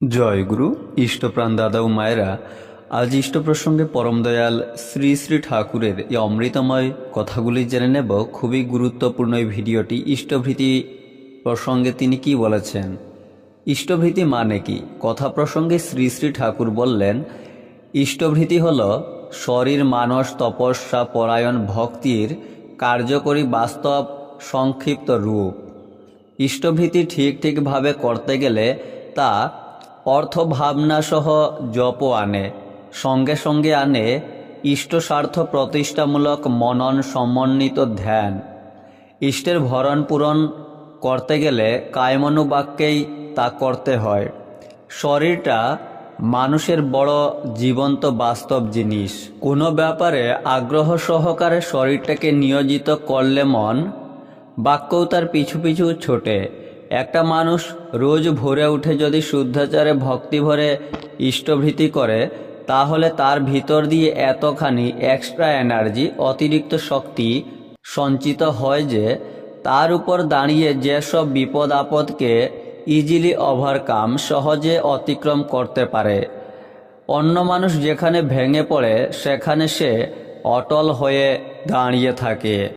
জয় গুরু ইষ্টপ্রাণ দাদা ও মায়েরা, আজ ইষ্ট প্রসঙ্গে পরম দয়াল শ্রী শ্রী ঠাকুরের এই অমৃতময় কথাগুলি জেনে নেব। খুবই গুরুত্বপূর্ণ এই ভিডিওটি। ইষ্টভৃতি প্রসঙ্গে তিনি কি বলেছেন, ইষ্টভৃতি মানে কি? কথা প্রসঙ্গে শ্রী শ্রী ঠাকুর বললেন, ইষ্টভৃতি হল শরীর মানস তপস্যা পরায়ণ ভক্তির কার্যকরী বাস্তব সংক্ষিপ্ত রূপ। ইষ্টভৃতি ঠিকভাবে করতে গেলে তা অর্থ ভাবনা সহ জপও আনে, সঙ্গে সঙ্গে আনে ইষ্ট স্বার্থ প্রতিষ্ঠামূলক মনন সমন্বিত ধ্যান। ইষ্টের ভরণ পূরণ করতে গেলে কায়মনোবাক্যেই তা করতে হয়। শরীরটা মানুষের বড় জীবন্ত বাস্তব জিনিস। কোনো ব্যাপারে আগ্রহ সহকারে শরীরটাকে নিয়োজিত করলে মন বাক্যও তার পিছু পিছু ছোটে। একটা মানুষ রোজ ভোরে উঠে যদি শুদ্ধাচারে ভক্তি ভরে ইষ্টভৃতি করে, তাহলে তার ভিতর দিয়ে এতখানি এক্সট্রা এনার্জি, অতিরিক্ত শক্তি সঞ্চিত হয় যে তার উপর দাঁড়িয়ে যেসব বিপদ আপদকে ইজিলি ওভারকাম, সহজে অতিক্রম করতে পারে। অন্য মানুষ যেখানে ভেঙে পড়ে সেখানে সে অটল হয়ে দাঁড়িয়ে থাকে।